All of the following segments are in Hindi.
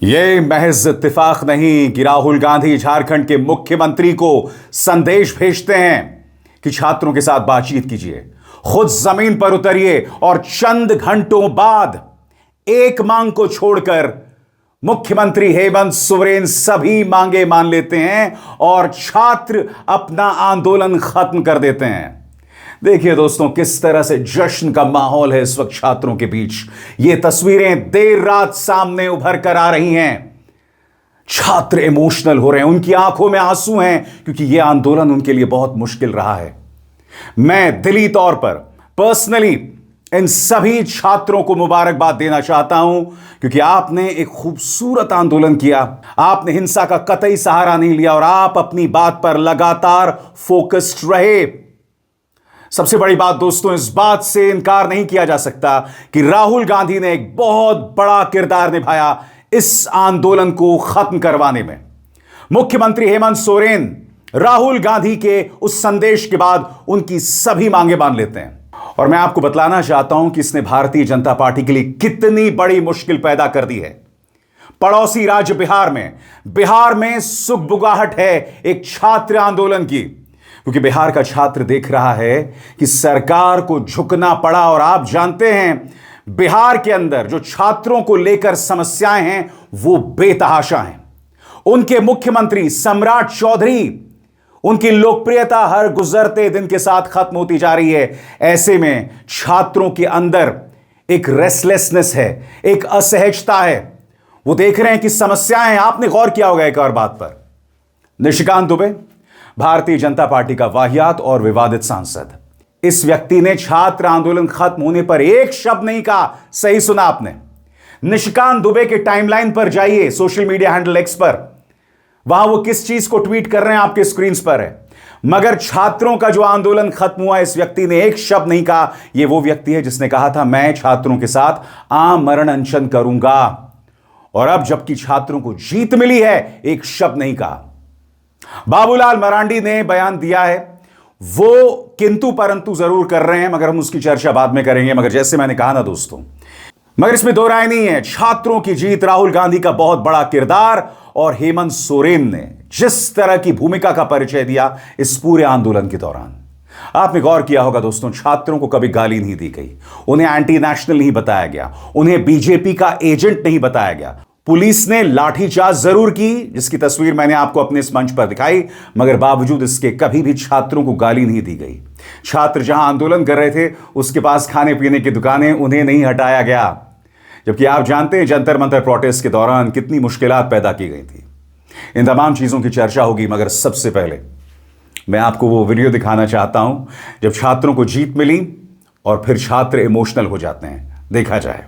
ये महज इत्तेफाक नहीं कि राहुल गांधी झारखंड के मुख्यमंत्री को संदेश भेजते हैं कि छात्रों के साथ बातचीत कीजिए, खुद जमीन पर उतरिए और चंद घंटों बाद एक मांग को छोड़कर मुख्यमंत्री हेमंत सोरेन सभी मांगे मान लेते हैं और छात्र अपना आंदोलन खत्म कर देते हैं। देखिए दोस्तों, किस तरह से जश्न का माहौल है इस वक्त छात्रों के बीच। ये तस्वीरें देर रात सामने उभर कर आ रही हैं। छात्र इमोशनल हो रहे हैं, उनकी आंखों में आंसू हैं क्योंकि यह आंदोलन उनके लिए बहुत मुश्किल रहा है। मैं दिली तौर पर पर्सनली इन सभी छात्रों को मुबारकबाद देना चाहता हूं क्योंकि आपने एक खूबसूरत आंदोलन किया। आपने हिंसा का कतई सहारा नहीं लिया और आप अपनी बात पर लगातार फोकस्ड रहे। सबसे बड़ी बात दोस्तों, इस बात से इनकार नहीं किया जा सकता कि राहुल गांधी ने एक बहुत बड़ा किरदार निभाया इस आंदोलन को खत्म करवाने में। मुख्यमंत्री हेमंत सोरेन राहुल गांधी के उस संदेश के बाद उनकी सभी मांगे मान लेते हैं और मैं आपको बतलाना चाहता हूं कि इसने भारतीय जनता पार्टी के लिए कितनी बड़ी मुश्किल पैदा कर दी है। पड़ोसी राज्य बिहार में सुगबुगाहट है एक छात्र आंदोलन की, क्योंकि बिहार का छात्र देख रहा है कि सरकार को झुकना पड़ा और आप जानते हैं बिहार के अंदर जो छात्रों को लेकर समस्याएं हैं वो बेतहाशा हैं। उनके मुख्यमंत्री सम्राट चौधरी, उनकी लोकप्रियता हर गुजरते दिन के साथ खत्म होती जा रही है। ऐसे में छात्रों के अंदर एक रेस्टलेसनेस है, एक असहजता है। वो देख रहे हैं कि समस्याएं हैं। आपने गौर किया होगा एक और बात पर, निशिकांत दुबे भारतीय जनता पार्टी का वाहियात और विवादित सांसद, इस व्यक्ति ने छात्र आंदोलन खत्म होने पर एक शब्द नहीं कहा। सही सुना आपने। निशिकांत दुबे के टाइमलाइन पर जाइए, सोशल मीडिया हैंडल एक्स पर, वहां वो किस चीज को ट्वीट कर रहे हैं आपके स्क्रीन पर है। मगर छात्रों का जो आंदोलन खत्म हुआ, इस व्यक्ति ने एक शब्द नहीं कहा। यह वो व्यक्ति है जिसने कहा था मैं छात्रों के साथ आमरण अनशन करूंगा, और अब जबकि छात्रों को जीत मिली है एक शब्द नहीं कहा। बाबूलाल मरांडी ने बयान दिया है, वो किंतु परंतु जरूर कर रहे हैं, मगर हम उसकी चर्चा बाद में करेंगे। मगर जैसे मैंने कहा ना दोस्तों, मगर इसमें दो राय नहीं है, छात्रों की जीत, राहुल गांधी का बहुत बड़ा किरदार और हेमंत सोरेन ने जिस तरह की भूमिका का परिचय दिया इस पूरे आंदोलन के दौरान। आपने गौर किया होगा दोस्तों, छात्रों को कभी गाली नहीं दी गई, उन्हें एंटी नेशनल नहीं बताया गया, उन्हें बीजेपी का एजेंट नहीं बताया गया। पुलिस ने लाठीचार्ज जरूर की, जिसकी तस्वीर मैंने आपको अपने इस मंच पर दिखाई, मगर बावजूद इसके कभी भी छात्रों को गाली नहीं दी गई। छात्र जहां आंदोलन कर रहे थे उसके पास खाने पीने की दुकानें, उन्हें नहीं हटाया गया, जबकि आप जानते हैं जंतर मंतर प्रोटेस्ट के दौरान कितनी मुश्किलात पैदा की गई थी। इन तमाम चीजों की चर्चा होगी, मगर सबसे पहले मैं आपको वो वीडियो दिखाना चाहता हूं जब छात्रों को जीत मिली और फिर छात्र इमोशनल हो जाते हैं। देखा जाए।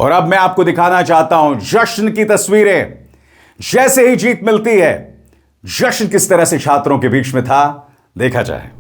और अब मैं आपको दिखाना चाहता हूं जश्न की तस्वीरें। जैसे ही जीत मिलती है, जश्न किस तरह से छात्रों के बीच में था, देखा जाए।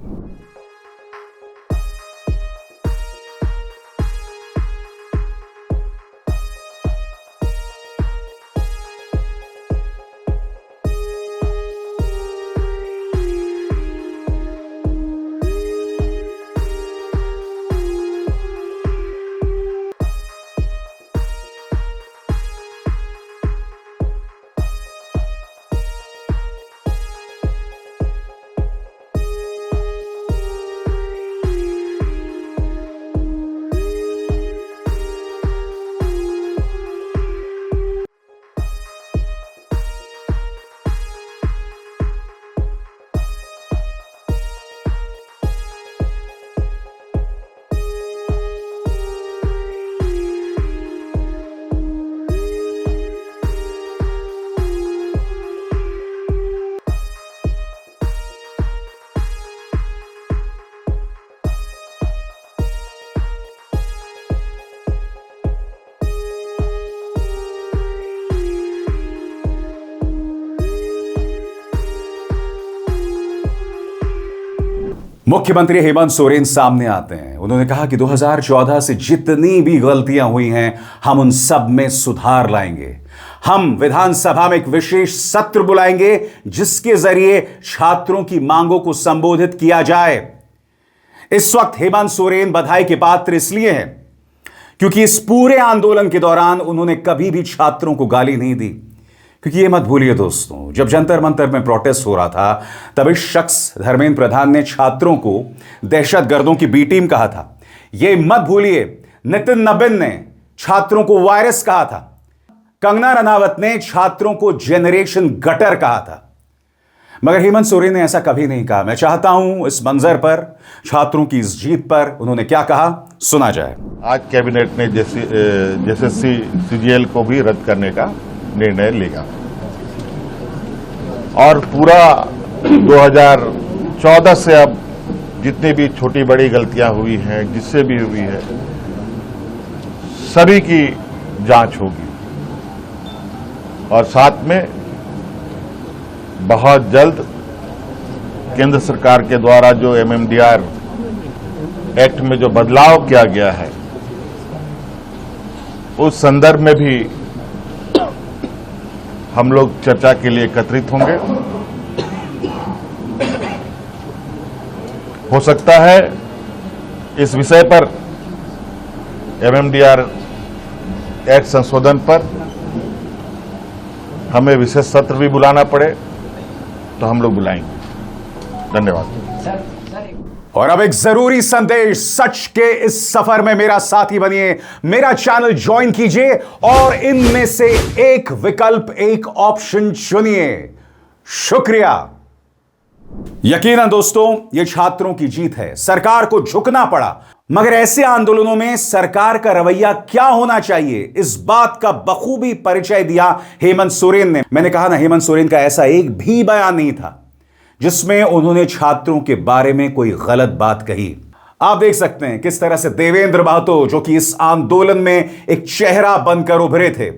मुख्यमंत्री हेमंत सोरेन सामने आते हैं। उन्होंने कहा कि 2014 से जितनी भी गलतियां हुई हैं, हम उन सब में सुधार लाएंगे। हम विधानसभा में एक विशेष सत्र बुलाएंगे जिसके जरिए छात्रों की मांगों को संबोधित किया जाए। इस वक्त हेमंत सोरेन बधाई के पात्र इसलिए हैं क्योंकि इस पूरे आंदोलन के दौरान उन्होंने कभी भी छात्रों को गाली नहीं दी। क्योंकि ये मत भूलिए दोस्तों, जब जंतर मंतर में प्रोटेस्ट हो रहा था तब इस शख्स धर्मेंद्र प्रधान ने छात्रों को दहशतगर्दों की बी टीम कहा था। ये मत भूलिए, नितिन नबीन ने छात्रों को वायरस कहा था। कंगना रनावत ने छात्रों को जेनरेशन गटर कहा था। मगर हेमंत सोरेन ने ऐसा कभी नहीं कहा। मैं चाहता हूं इस मंजर पर, छात्रों की इस जीत पर उन्होंने क्या कहा, सुना जाए। आज कैबिनेट ने जेएसएससी सीजीएल को भी रद्द करने का निर्णय लिया और पूरा 2014 से अब जितनी भी छोटी बड़ी गलतियां हुई हैं, जिससे भी हुई है, सभी की जांच होगी और साथ में बहुत जल्द केंद्र सरकार के द्वारा जो एमएमडीआर एक्ट में जो बदलाव किया गया है, उस संदर्भ में भी हम लोग चर्चा के लिए एकत्रित होंगे। हो सकता है इस विषय पर एमएमडीआर एक्ट संशोधन पर हमें विशेष सत्र भी बुलाना पड़े तो हम लोग बुलाएंगे। धन्यवाद। और अब एक जरूरी संदेश, सच के इस सफर में मेरा साथी बनिए, मेरा चैनल ज्वाइन कीजिए और इनमें से एक विकल्प, एक ऑप्शन चुनिए। शुक्रिया। यकीनन दोस्तों, यह छात्रों की जीत है। सरकार को झुकना पड़ा, मगर ऐसे आंदोलनों में सरकार का रवैया क्या होना चाहिए, इस बात का बखूबी परिचय दिया हेमंत सोरेन ने। मैंने कहा ना, हेमंत सोरेन का ऐसा एक भी बयान नहीं था जिसमें उन्होंने छात्रों के बारे में कोई गलत बात कही। आप देख सकते हैं किस तरह से देवेंद्र महतो, जो कि इस आंदोलन में एक चेहरा बनकर उभरे थे,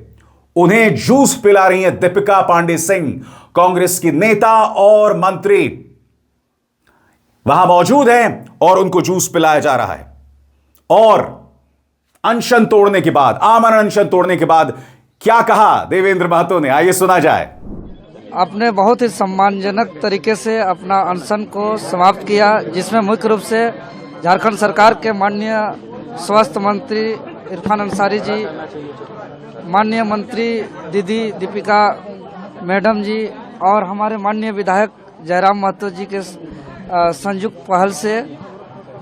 उन्हें जूस पिला रही हैं दीपिका पांडे सिंह, कांग्रेस की नेता और मंत्री वहां मौजूद हैं और उनको जूस पिलाया जा रहा है। और अनशन तोड़ने के बाद, आमरण अनशन तोड़ने के बाद क्या कहा देवेंद्र महतो ने, आइए सुना जाए। आपने बहुत ही सम्मानजनक तरीके से अपना अनशन को समाप्त किया, जिसमें मुख्य रूप से झारखंड सरकार के माननीय स्वास्थ्य मंत्री इरफान अंसारी जी, माननीय मंत्री दीदी दीपिका मैडम जी और हमारे माननीय विधायक जयराम महतो जी के संयुक्त पहल से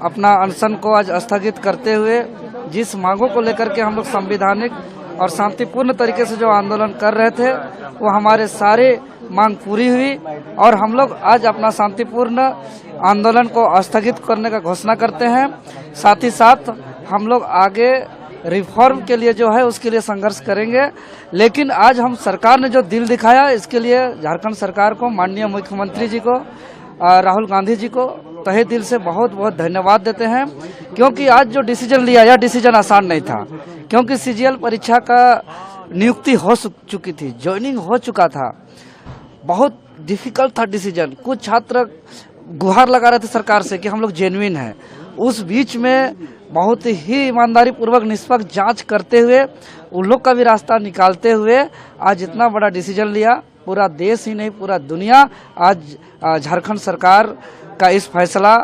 अपना अनशन को आज स्थगित करते हुए जिस मांगों को लेकर के हम लोग संवैधानिक और शांतिपूर्ण तरीके से जो आंदोलन कर रहे थे, वो हमारे सारे मांग पूरी हुई और हम लोग आज अपना शांतिपूर्ण आंदोलन को स्थगित करने का घोषणा करते हैं। साथ ही साथ हम लोग आगे रिफॉर्म के लिए जो है उसके लिए संघर्ष करेंगे। लेकिन आज हम सरकार ने जो दिल दिखाया, इसके लिए झारखंड सरकार को, माननीय मुख्यमंत्री जी को, राहुल गांधी जी को तहे दिल से बहुत बहुत धन्यवाद देते हैं। क्योंकि आज जो डिसीजन लिया, यह डिसीजन आसान नहीं था, क्योंकि सीजीएल परीक्षा का नियुक्ति हो चुकी थी, ज्वाइनिंग हो चुका था। बहुत डिफिकल्ट था डिसीजन। कुछ छात्र गुहार लगा रहे थे सरकार से कि हम लोग जेन्युइन हैं। उस बीच में बहुत ही ईमानदारी पूर्वक निष्पक्ष जांच करते हुए, उन लोग का भी रास्ता निकालते हुए आज इतना बड़ा डिसीजन लिया। पूरा देश ही नहीं, पूरा दुनिया आज झारखंड सरकार का इस फैसला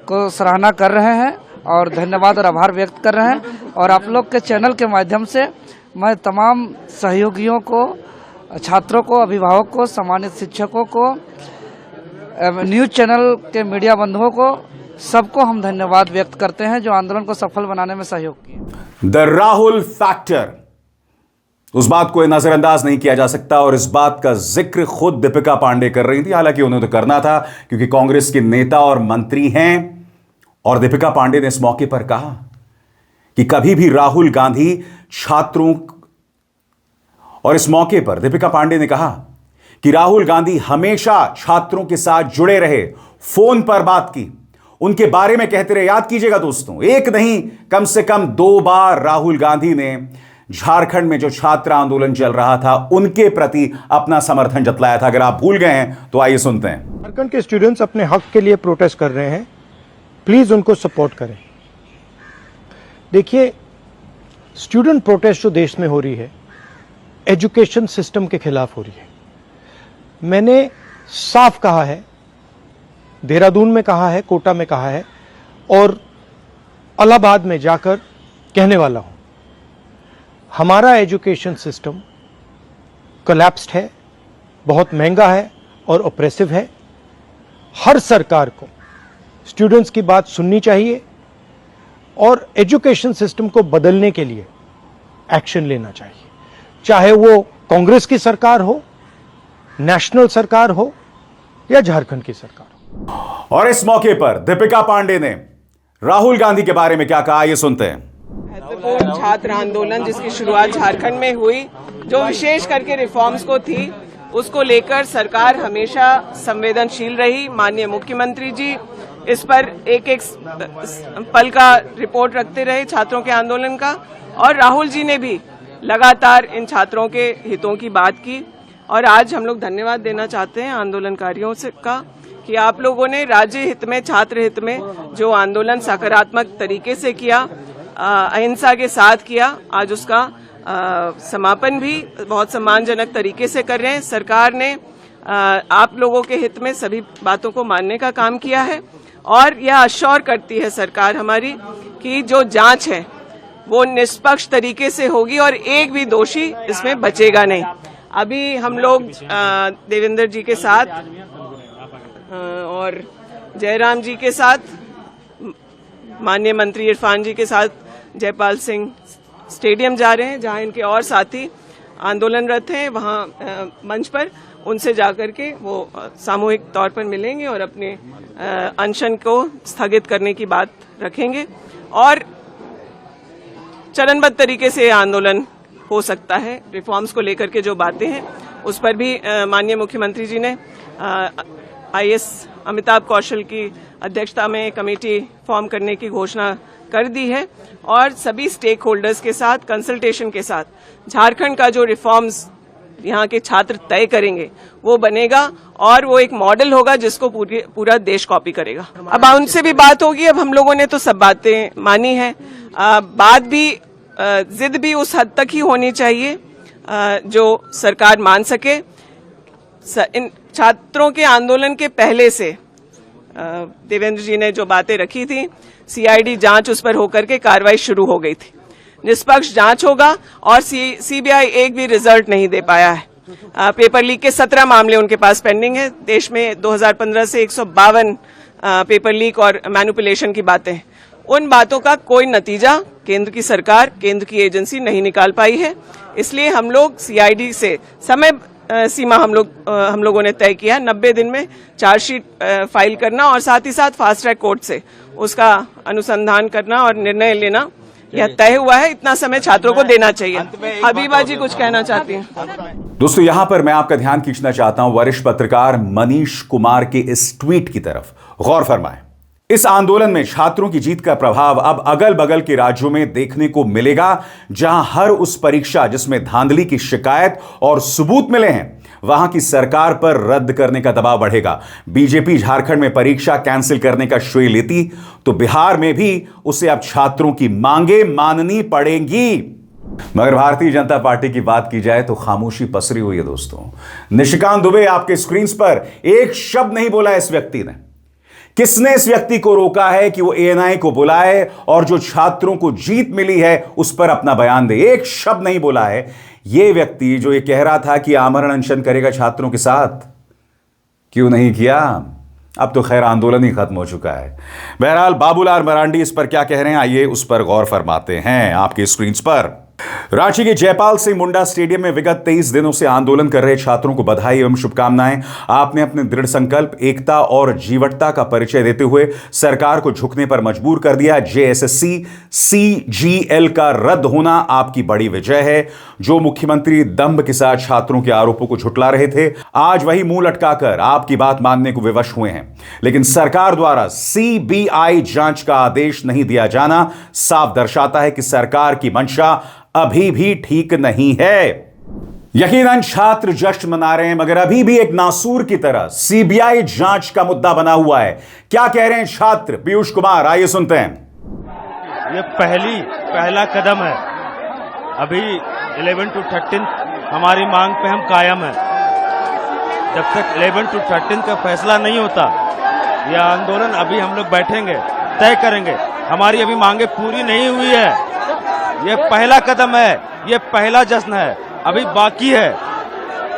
को सराहना कर रहे हैं और धन्यवाद और आभार व्यक्त कर रहे हैं। और आप लोग के चैनल के माध्यम से मैं तमाम सहयोगियों को, छात्रों को, अभिभावक को, सम्मानित शिक्षकों को, न्यूज चैनल के मीडिया बंधुओं को, सबको हम धन्यवाद व्यक्त करते हैं जो आंदोलन को सफल बनाने में सहयोग किए। द राहुल फैक्टर, उस बात को नजरअंदाज नहीं किया जा सकता और इस बात का जिक्र खुद दीपिका पांडे कर रही थी। हालांकि उन्हें तो करना था क्योंकि कांग्रेस की नेता और मंत्री हैं। और दीपिका पांडे ने इस मौके पर कहा कि कभी भी राहुल गांधी छात्रों, और इस मौके पर दीपिका पांडे ने कहा कि राहुल गांधी हमेशा छात्रों के साथ जुड़े रहे, फोन पर बात की, उनके बारे में कहते रहे। याद कीजिएगा दोस्तों, एक नहीं कम से कम 2 बार राहुल गांधी ने झारखंड में जो छात्र आंदोलन चल रहा था उनके प्रति अपना समर्थन जतलाया था। अगर आप भूल गए हैं तो आइए सुनते हैं। झारखंड के स्टूडेंट्स अपने हक के लिए प्रोटेस्ट कर रहे हैं प्लीज़ उनको सपोर्ट करें। देखिए, स्टूडेंट प्रोटेस्ट जो देश में हो रही है, एजुकेशन सिस्टम के खिलाफ हो रही है। मैंने साफ कहा है, देहरादून में कहा है, कोटा में कहा है और इलाहाबाद में जाकर कहने वाला हूं, हमारा एजुकेशन सिस्टम कोलैप्स्ड है, बहुत महंगा है और ऑप्रेसिव है। हर सरकार को स्टूडेंट्स की बात सुननी चाहिए और एजुकेशन सिस्टम को बदलने के लिए एक्शन लेना चाहिए, चाहे वो कांग्रेस की सरकार हो, नेशनल सरकार हो या झारखंड की सरकार हो। और इस मौके पर दीपिका पांडे ने राहुल गांधी के बारे में क्या कहा, ये सुनते हैं। महत्वपूर्ण छात्र आंदोलन जिसकी शुरुआत झारखंड में हुई, जो विशेष करके रिफॉर्म्स को थी, उसको लेकर सरकार हमेशा संवेदनशील रही। माननीय मुख्यमंत्री जी इस पर एक एक पल का रिपोर्ट रखते रहे छात्रों के आंदोलन का, और राहुल जी ने भी लगातार इन छात्रों के हितों की बात की। और आज हम लोग धन्यवाद देना चाहते हैं आंदोलनकारियों से का कि आप लोगों ने राज्य हित में, छात्र हित में जो आंदोलन सकारात्मक तरीके से किया, अहिंसा के साथ किया, आज उसका समापन भी बहुत सम्मानजनक तरीके से कर रहे हैं। सरकार ने आप लोगों के हित में सभी बातों को मानने का काम किया है और यह अश्योर करती है सरकार हमारी कि जो जांच है वो निष्पक्ष तरीके से होगी और एक भी दोषी इसमें बचेगा नहीं। अभी हम लोग देवेंद्र जी के साथ और जयराम जी के साथ, माननीय मंत्री इरफान जी के साथ जयपाल सिंह स्टेडियम जा रहे हैं, जहां इनके और साथी आंदोलनरत हैं। वहां मंच पर उनसे जाकर के वो सामूहिक तौर पर मिलेंगे और अपने अनशन को स्थगित करने की बात रखेंगे और चरणबद्ध तरीके से आंदोलन हो सकता है। रिफॉर्म्स को लेकर के जो बातें हैं उस पर भी माननीय मुख्यमंत्री जी ने आईएएस अमिताभ कौशल की अध्यक्षता में कमेटी फॉर्म करने की घोषणा कर दी है और सभी स्टेक होल्डर्स के साथ कंसल्टेशन के साथ झारखंड का जो रिफॉर्म्स यहाँ के छात्र तय करेंगे वो बनेगा और वो एक मॉडल होगा जिसको पूरा देश कॉपी करेगा। अब उनसे भी बात होगी। अब हम लोगों ने तो सब बातें मानी है, बात भी जिद भी उस हद तक ही होनी चाहिए जो सरकार मान सके। इन छात्रों के आंदोलन के पहले से देवेंद्र जी ने जो बातें रखी थी, सीआईडी जांच उस पर होकर के कार्रवाई शुरू हो गई थी। निष्पक्ष जांच होगा और सीबीआई एक भी रिजल्ट नहीं दे पाया है। पेपर लीक के 17 मामले उनके पास पेंडिंग है। देश में 2015 से 152 पेपर लीक और मैनिपुलेशन की बातें, उन बातों का कोई नतीजा केंद्र की सरकार, केंद्र की एजेंसी नहीं निकाल पाई है। इसलिए हम लोग सीआईडी से समय सीमा हम लोगों ने तय किया 90 दिन में चार्जशीट फाइल करना और साथ ही साथ फास्ट ट्रैक कोर्ट से उसका अनुसंधान करना और निर्णय लेना, यह तय हुआ है। इतना समय छात्रों को देना चाहिए। हबीबा जी कुछ कहना चाहती हैं। दोस्तों, यहां पर मैं आपका ध्यान खींचना चाहता हूं वरिष्ठ पत्रकार मनीष कुमार के इस ट्वीट की तरफ। गौर फरमाएं, इस आंदोलन में छात्रों की जीत का प्रभाव अब अगल बगल के राज्यों में देखने को मिलेगा, जहां हर उस परीक्षा जिसमें धांधली की शिकायत और सबूत मिले हैं, वहां की सरकार पर रद्द करने का दबाव बढ़ेगा। बीजेपी झारखंड में परीक्षा कैंसिल करने का श्रेय लेती तो बिहार में भी उसे अब छात्रों की मांगे माननी पड़ेंगी। मगर भारतीय जनता पार्टी की बात की जाए तो खामोशी पसरी हुई है। दोस्तों, निशिकांत दुबे आपके स्क्रीन पर एक शब्द नहीं बोला इस व्यक्ति ने। किसने इस व्यक्ति को रोका है कि वो एएनआई को बुलाए और जो छात्रों को जीत मिली है उस पर अपना बयान दे? एक शब्द नहीं बोला है ये व्यक्ति जो ये कह रहा था कि आमरण अनशन करेगा छात्रों के साथ। क्यों नहीं किया? अब तो खैर आंदोलन ही खत्म हो चुका है। बहरहाल बाबूलाल मरांडी इस पर क्या कह रहे हैं, आइए उस पर गौर फरमाते हैं आपके स्क्रीन पर। रांची के जयपाल सिंह मुंडा स्टेडियम में विगत 23 दिनों से आंदोलन कर रहे छात्रों को बधाई एवं शुभकामनाएं। आपने अपने दृढ़ संकल्प, एकता और जीवटता का परिचय देते हुए सरकार को झुकने पर मजबूर कर दिया। जेएसएससी सीजीएल का रद्द होना आपकी बड़ी विजय है। जो मुख्यमंत्री दंभ के साथ छात्रों के आरोपों को झुठला रहे थे, आज वही मुंह लटकाकर आपकी बात मानने को विवश हुए हैं। लेकिन सरकार द्वारा सीबीआई जांच का आदेश नहीं दिया जाना साफ दर्शाता है कि सरकार की मंशा अभी भी ठीक नहीं है। यकीनन छात्र जश्न मना रहे हैं, मगर अभी भी एक नासूर की तरह सीबीआई जांच का मुद्दा बना हुआ है। क्या कह रहे हैं छात्र? पीयूष कुमार, आइए सुनते हैं। ये पहला कदम है। अभी 11 to 13 हमारी मांग पे हम कायम है। जब तक 11 to 13 का फैसला नहीं होता, यह आंदोलन अभी हम लोग बैठेंगे, तय करेंगे। हमारी अभी मांगे पूरी नहीं हुई है। ये पहला कदम है, ये पहला जश्न है, अभी बाकी है।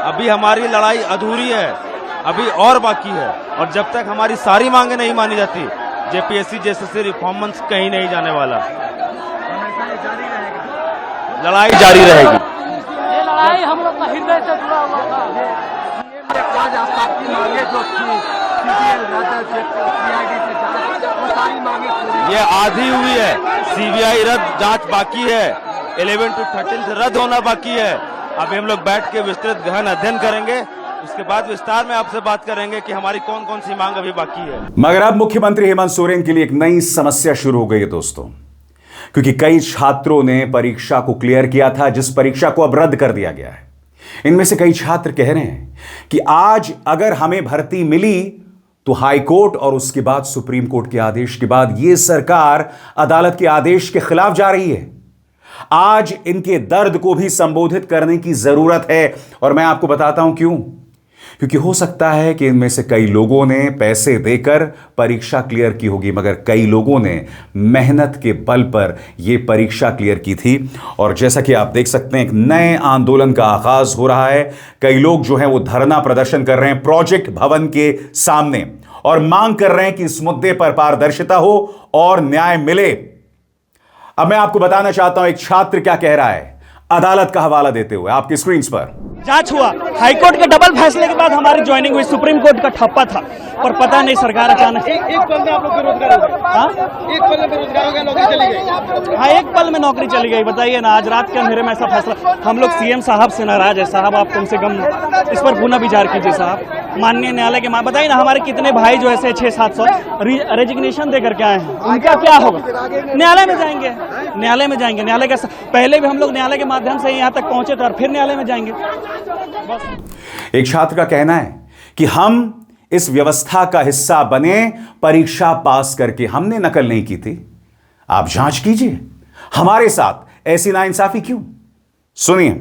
अभी हमारी लड़ाई अधूरी है, अभी और बाकी है। और जब तक हमारी सारी मांगे नहीं मानी जाती, जेपीएससी जैसे रिफॉर्मेंस कहीं नहीं जाने वाला। लड़ाई जारी रहेगी। ये लड़ाई हम लोग का हृदय से जुड़ा हुआ था। आज आपकी मांगे जो थी ये आधी हुई है, सीबीआई रद्द जांच बाकी है, 11 to 13 रद्द होना बाकी है। अभी हम लोग बैठ के विस्तृत गहन अध्ययन करेंगे, उसके बाद विस्तार में आपसे बात करेंगे कि हमारी कौन कौन सी मांग अभी बाकी है। मगर अब मुख्यमंत्री हेमंत सोरेन के लिए एक नई समस्या शुरू हो गई है दोस्तों, क्योंकि कई छात्रों ने परीक्षा को क्लियर किया था, जिस परीक्षा को अब रद्द कर दिया गया है। इनमें से कई छात्र कह रहे हैं कि आज अगर हमें भर्ती मिली तो हाई कोर्ट और उसके बाद सुप्रीम कोर्ट के आदेश के बाद यह सरकार अदालत के आदेश के खिलाफ जा रही है। आज इनके दर्द को भी संबोधित करने की जरूरत है, और मैं आपको बताता हूं क्यों। क्योंकि हो सकता है कि इनमें से कई लोगों ने पैसे देकर परीक्षा क्लियर की होगी, मगर कई लोगों ने मेहनत के बल पर यह परीक्षा क्लियर की थी। और जैसा कि आप देख सकते हैं, एक नए आंदोलन का आगाज हो रहा है। कई लोग जो हैं वो धरना प्रदर्शन कर रहे हैं प्रोजेक्ट भवन के सामने, और मांग कर रहे हैं कि इस मुद्दे पर पारदर्शिता हो और न्याय मिले। अब मैं आपको बताना चाहता हूं एक छात्र क्या कह रहा है, अदालत का हवाला देते हुए आपकी स्क्रीन पर। जांच हुआ, हाईकोर्ट के डबल फैसले के बाद हमारी ज्वाइनिंग हुई। सुप्रीम कोर्ट का ठप्पा था, पर पता नहीं सरकार अचानक एक पल में आप लोग बेरोजगार हो गए। हाँ, एक पल में बेरोजगार हो गए, नौकरी चली गई। हाँ, एक पल में नौकरी चली गई। बताइए ना, आज रात के अंधेरे में ऐसा फैसला। हम लोग सीएम साहब से नाराज है। साहब, आप कम से कम इस पर पुनः विचार कीजिए साहब। माननीय न्यायालय के बताइए ना, हमारे कितने भाई जो ऐसे 600-700 रेजिग्नेशन दे करके आए हैं, उनका क्या होगा? न्यायालय में जाएंगे, न्यायालय में जाएंगे। न्यायालय का पहले भी हम लोग न्यायालय के माध्यम से यहाँ तक पहुंचे थे, और फिर न्यायालय में जाएंगे। एक छात्र का कहना है कि हम इस व्यवस्था का हिस्सा बने, परीक्षा पास करके। हमने नकल नहीं की थी। आप जांच कीजिए, हमारे साथ ऐसी नाइंसाफी क्यों? सुनिए।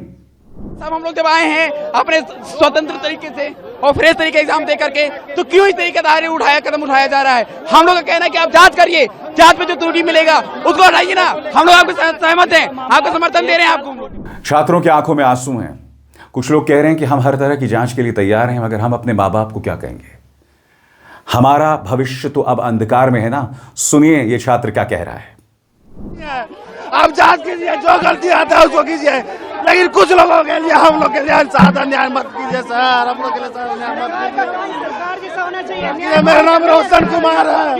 सब हम लोग जब आए हैं अपने स्वतंत्र तरीके से और फ्रेश तरीके एग्जाम दे करके, तो क्यों इस तरीके का कदम उठाया जा रहा है? हम लोग का कहना है कि आप जांच करिए, जांच में जो त्रुटि मिलेगा उसको हटाइए ना। हम लोग आपके साथ सहमत हैं, आपका समर्थन दे रहे हैं। आपको छात्रों की आंखों में आंसू हैं। कुछ लोग कह रहे हैं कि हम हर तरह की जांच के लिए तैयार हैं, मगर हम अपने माँ बाप को क्या कहेंगे? हमारा भविष्य तो अब अंधकार में है ना। सुनिए ये छात्र क्या कह रहा है। आप जांच कीजिए, जो गलती आता है उसको कीजिए, लेकिन कुछ लोगों के लिए, हम लोग के लिए साधा न्याय मत कीजिए सर। हम लोग के लिए साधा न्याय मत कीजिए। मेरा नाम रोशन कुमार है।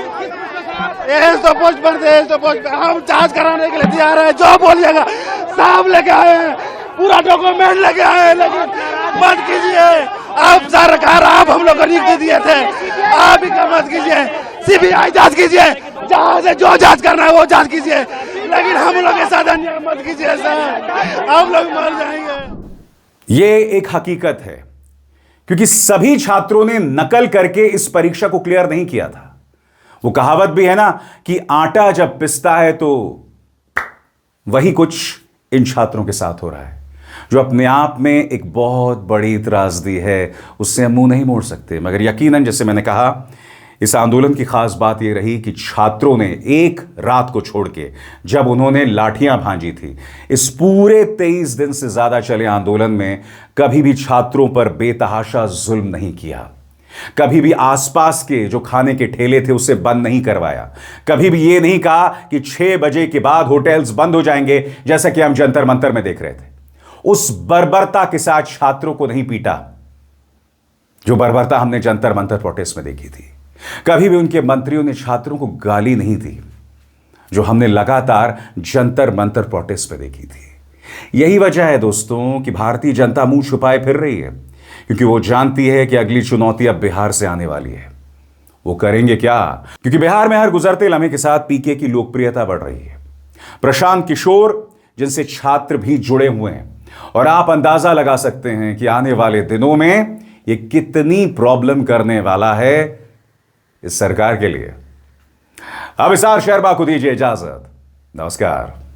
यही तो पोस्ट पर थे, तो पोस्ट पर हम जांच कराने के लिए तैयार है। जो बोलिएगा साहब लेके आए हैं, पूरा डॉक्यूमेंट लेके आए हैं, लेकिन मत कीजिए। आप सरकार, आप हम लोग को नियुक्ति दिए थे, आप ही का मत कीजिए। सीबीआई जांच कीजिए, जहाँ से जो जांच करना है वो जांच कीजिए, लेकिन हम लोग के साथ अन्याय मत कीजिए सर, हम लोग मर जाएंगे। ये एक हकीकत है, क्योंकि सभी छात्रों ने नकल करके इस परीक्षा को क्लियर नहीं किया था। वो कहावत भी है ना कि आटा जब पिसता है, तो वही कुछ इन छात्रों के साथ हो रहा है, जो अपने आप में एक बहुत बड़ी त्रासदी है। उससे हम मुंह नहीं मोड़ सकते। मगर यकीनन, जैसे मैंने कहा, इस आंदोलन की खास बात यह रही कि छात्रों ने एक रात को छोड़ के, जब उन्होंने लाठियां भांजी थी, इस पूरे 23 दिन से ज्यादा चले आंदोलन में कभी भी छात्रों पर बेतहाशा जुल्म नहीं किया। कभी भी आसपास के जो खाने के ठेले थे उसे बंद नहीं करवाया। कभी भी यह नहीं कहा कि 6 बजे के बाद होटल्स बंद हो जाएंगे, जैसा कि हम जंतर मंतर में देख रहे थे। उस बर्बरता के साथ छात्रों को नहीं पीटा, जो बर्बरता हमने जंतर मंतर प्रोटेस्ट में देखी थी। कभी भी उनके मंत्रियों ने छात्रों को गाली नहीं दी, जो हमने लगातार जंतर मंतर प्रोटेस्ट में देखी थी। यही वजह है दोस्तों कि भारतीय जनता मुंह छुपाए फिर रही है, क्योंकि वो जानती है कि अगली चुनौती अब बिहार से आने वाली है। वो करेंगे क्या? क्योंकि बिहार में हर गुजरते लम्हे के साथ पीके की लोकप्रियता बढ़ रही है। प्रशांत किशोर, जिनसे छात्र भी जुड़े हुए हैं, और आप अंदाजा लगा सकते हैं कि आने वाले दिनों में यह कितनी प्रॉब्लम करने वाला है इस सरकार के लिए। अब इसार शर्मा को दीजिए इजाजत। नमस्कार।